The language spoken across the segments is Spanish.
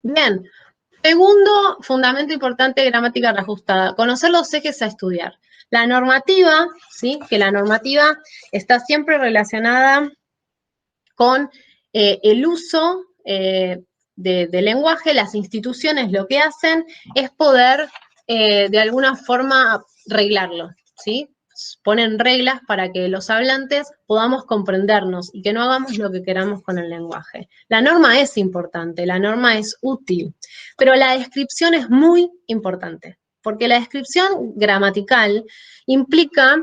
Bien. Segundo fundamento importante de gramática reajustada, conocer los ejes a estudiar. La normativa, ¿sí? Que la normativa está siempre relacionada con el uso del lenguaje. Las instituciones lo que hacen es poder de alguna forma reglarlo, ¿sí? Ponen reglas para que los hablantes podamos comprendernos y que no hagamos lo que queramos con el lenguaje. La norma es importante, la norma es útil, pero la descripción es muy importante, porque la descripción gramatical implica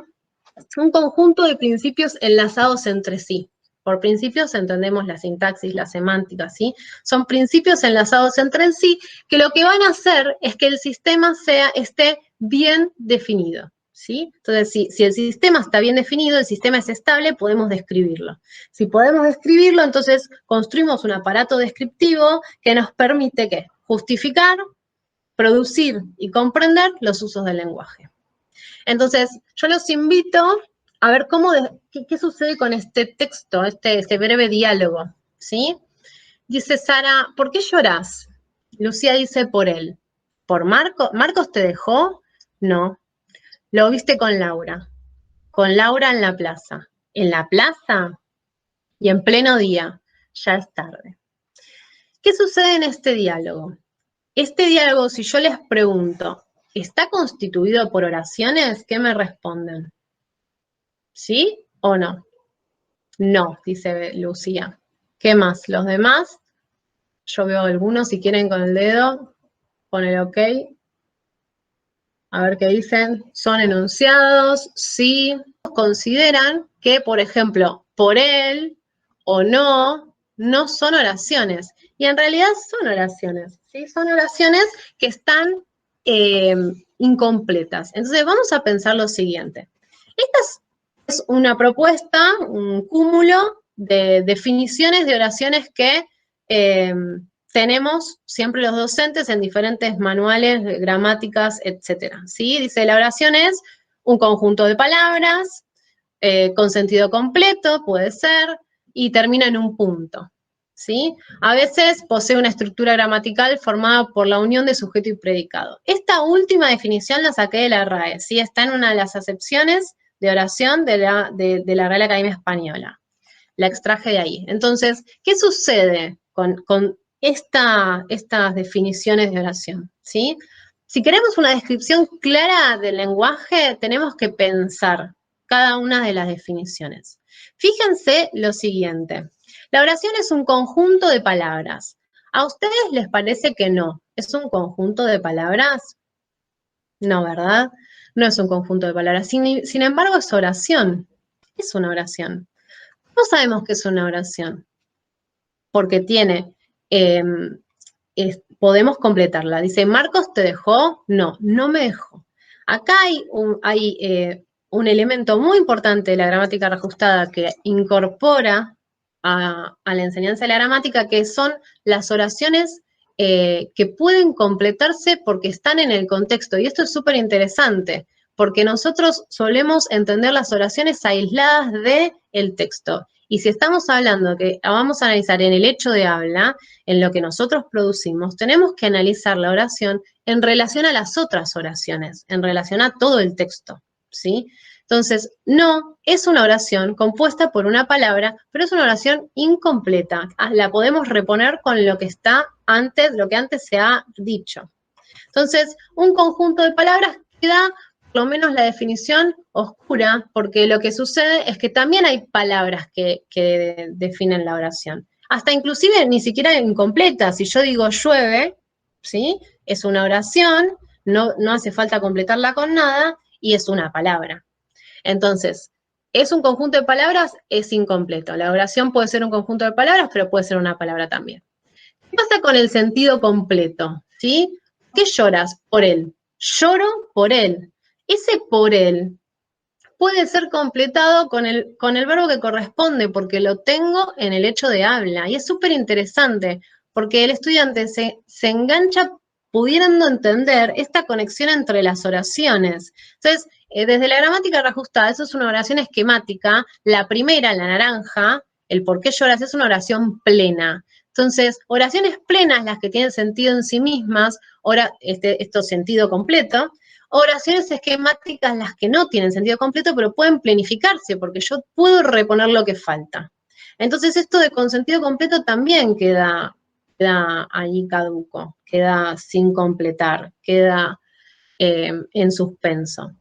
un conjunto de principios enlazados entre sí. Por principios entendemos la sintaxis, la semántica, ¿sí? Son principios enlazados entre sí que lo que van a hacer es que el sistema esté bien definido, ¿sí? Entonces, si el sistema está bien definido, el sistema es estable, podemos describirlo. Si podemos describirlo, entonces construimos un aparato descriptivo que nos permite, ¿qué? Justificar, producir y comprender los usos del lenguaje. Entonces, yo los invito a ver qué sucede con este texto, este breve diálogo, ¿sí? Dice Sara, ¿por qué llorás? Lucía dice, por él. ¿Por Marco? ¿Marcos te dejó? No. Lo viste con Laura. Con Laura en la plaza. ¿En la plaza? Y en pleno día. Ya es tarde. ¿Qué sucede en este diálogo? Este diálogo, si yo les pregunto, ¿está constituido por oraciones? ¿Qué me responden? ¿Sí o no? No, dice Lucía. ¿Qué más? Los demás, yo veo algunos, si quieren con el dedo, pon el OK. A ver qué dicen. Son enunciados, sí. Consideran que, por ejemplo, por él o no son oraciones. Y en realidad son oraciones, ¿sí? Son oraciones que están incompletas. Entonces vamos a pensar lo siguiente. Esta es una propuesta, un cúmulo de definiciones de oraciones que tenemos siempre los docentes en diferentes manuales, gramáticas, etc. ¿Sí? Dice, la oración es un conjunto de palabras con sentido completo, puede ser, y termina en un punto. ¿Sí? A veces posee una estructura gramatical formada por la unión de sujeto y predicado. Esta última definición la saqué de la RAE, ¿sí? Está en una de las acepciones de oración de la Real Academia Española. La extraje de ahí. Entonces, ¿qué sucede con estas definiciones de oración? ¿Sí? Si queremos una descripción clara del lenguaje, tenemos que pensar cada una de las definiciones. Fíjense lo siguiente. La oración es un conjunto de palabras. ¿A ustedes les parece que no? ¿Es un conjunto de palabras? No, ¿verdad? No es un conjunto de palabras. Sin embargo, es oración. Es una oración. ¿Cómo sabemos que es una oración? Porque tiene, podemos completarla. Dice, ¿Marcos te dejó? No, no me dejó. Acá hay un elemento muy importante de la gramática reajustada que incorpora a la enseñanza de la gramática, que son las oraciones que pueden completarse porque están en el contexto. Y esto es súper interesante, porque nosotros solemos entender las oraciones aisladas del texto. Y si estamos hablando que vamos a analizar en el hecho de habla, en lo que nosotros producimos, tenemos que analizar la oración en relación a las otras oraciones, en relación a todo el texto, ¿sí? Entonces, no es una oración compuesta por una palabra, pero es una oración incompleta. La podemos reponer con lo que está antes, lo que antes se ha dicho. Entonces, un conjunto de palabras que da por lo menos la definición oscura, porque lo que sucede es que también hay palabras que definen la oración. Hasta inclusive ni siquiera incompleta. Si yo digo llueve, ¿sí? Es una oración, no hace falta completarla con nada y es una palabra. Entonces, ¿es un conjunto de palabras? Es incompleto. La oración puede ser un conjunto de palabras, pero puede ser una palabra también. ¿Qué pasa con el sentido completo? ¿Sí? ¿Qué lloras? Por él. Lloro por él. Ese por él puede ser completado con el verbo que corresponde, porque lo tengo en el hecho de habla. Y es súper interesante, porque el estudiante se engancha pudiendo entender esta conexión entre las oraciones. Entonces, desde la gramática reajustada, eso es una oración esquemática. La primera, la naranja, el por qué lloras, es una oración plena. Entonces, oraciones plenas, las que tienen sentido en sí mismas, esto sentido completo, oraciones esquemáticas, las que no tienen sentido completo, pero pueden planificarse, porque yo puedo reponer lo que falta. Entonces, esto de con sentido completo también queda ahí caduco, queda sin completar, queda en suspenso.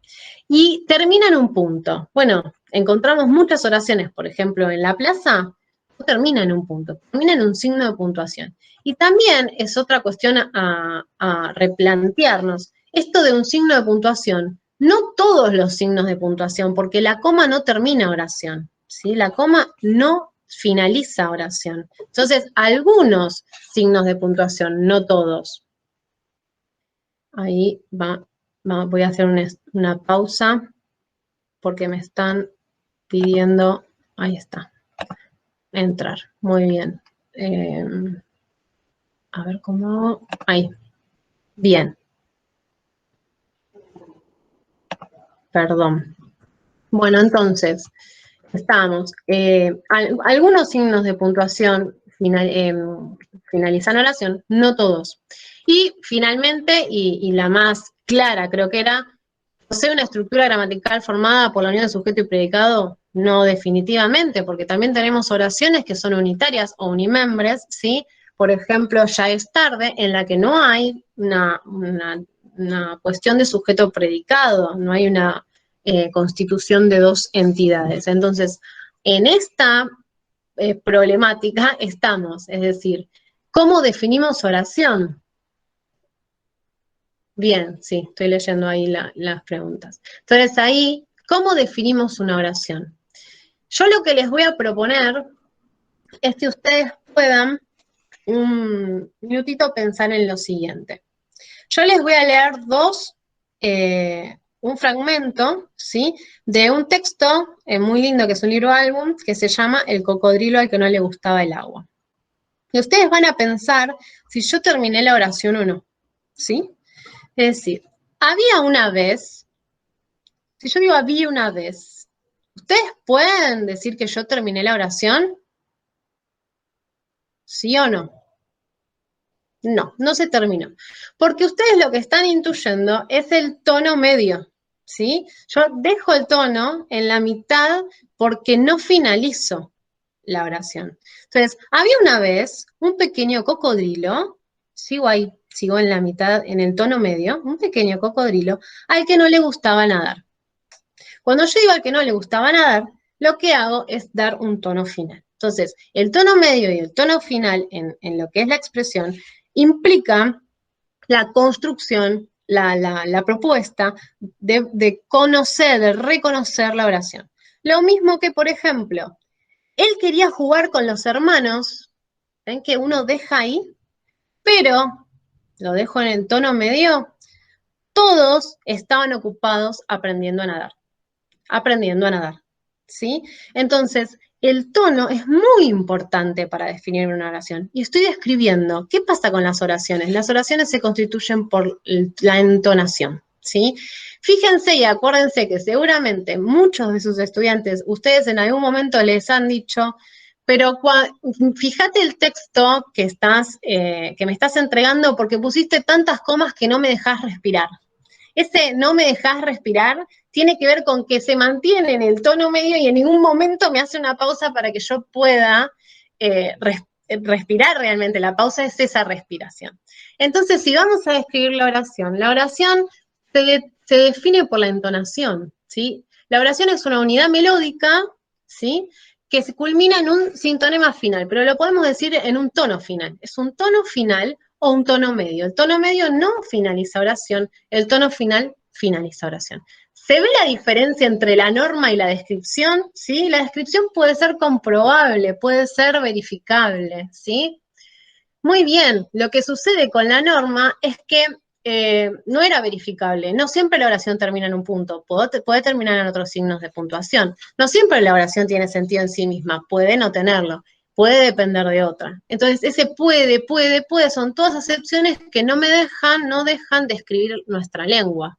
Y termina en un punto. Bueno, encontramos muchas oraciones, por ejemplo, en la plaza, no termina en un punto, termina en un signo de puntuación. Y también es otra cuestión a replantearnos. Esto de un signo de puntuación, no todos los signos de puntuación, porque la coma no termina oración, ¿sí? La coma no finaliza oración. Entonces, algunos signos de puntuación, no todos. Ahí voy a hacer una pausa porque me están pidiendo, ahí está, entrar. Muy bien. A ver cómo, ahí. Bien. Perdón. Bueno, entonces, estamos. Algunos signos de puntuación finalizan oración, no todos. Y finalmente, y la más clara creo que era, ¿posee una estructura gramatical formada por la unión de sujeto y predicado? No, definitivamente, porque también tenemos oraciones que son unitarias o unimembres, ¿sí? Por ejemplo, ya es tarde, en la que no hay una cuestión de sujeto predicado, no hay una constitución de dos entidades. Entonces, en esta problemática estamos, es decir, ¿cómo definimos oración? Bien, sí, estoy leyendo ahí las preguntas. Entonces ahí, ¿cómo definimos una oración? Yo lo que les voy a proponer es que ustedes puedan un minutito pensar en lo siguiente. Yo les voy a leer un fragmento, ¿sí? De un texto muy lindo que es un libro álbum que se llama El cocodrilo al que no le gustaba el agua. Y ustedes van a pensar si yo terminé la oración o no, ¿sí? Es decir, había una vez, si yo digo había una vez, ¿ustedes pueden decir que yo terminé la oración? ¿Sí o no? No, no se terminó. Porque ustedes lo que están intuyendo es el tono medio, ¿sí? Yo dejo el tono en la mitad porque no finalizo la oración. Entonces, había una vez un pequeño cocodrilo, sigo ahí, sigo en la mitad, en el tono medio, un pequeño cocodrilo al que no le gustaba nadar. Cuando yo digo al que no le gustaba nadar, lo que hago es dar un tono final. Entonces, el tono medio y el tono final en lo que es la expresión implica la construcción, la propuesta de conocer, de reconocer la oración. Lo mismo que, por ejemplo, él quería jugar con los hermanos, ¿ven que uno deja ahí? Pero, lo dejo en el tono medio, todos estaban ocupados aprendiendo a nadar, ¿sí? Entonces, el tono es muy importante para definir una oración. Y estoy describiendo, ¿qué pasa con las oraciones? Las oraciones se constituyen por la entonación, ¿sí? Fíjense y acuérdense que seguramente muchos de sus estudiantes, ustedes en algún momento les han dicho, pero fíjate el texto que me estás entregando porque pusiste tantas comas que no me dejas respirar. Ese no me dejas respirar tiene que ver con que se mantiene en el tono medio y en ningún momento me hace una pausa para que yo pueda respirar realmente. La pausa es esa respiración. Entonces, si vamos a describir la oración se define por la entonación, ¿sí? La oración es una unidad melódica, ¿sí? Que se culmina en un sintonema final, pero lo podemos decir en un tono final. Es un tono final o un tono medio. El tono medio no finaliza oración, el tono final finaliza oración. ¿Se ve la diferencia entre la norma y la descripción? ¿Sí? La descripción puede ser comprobable, puede ser verificable, ¿sí? Muy bien, lo que sucede con la norma es que no era verificable. No siempre la oración termina en un punto, puede terminar en otros signos de puntuación. No siempre la oración tiene sentido en sí misma, puede no tenerlo, puede depender de otra. Entonces, ese puede, son todas excepciones que no dejan de escribir nuestra lengua,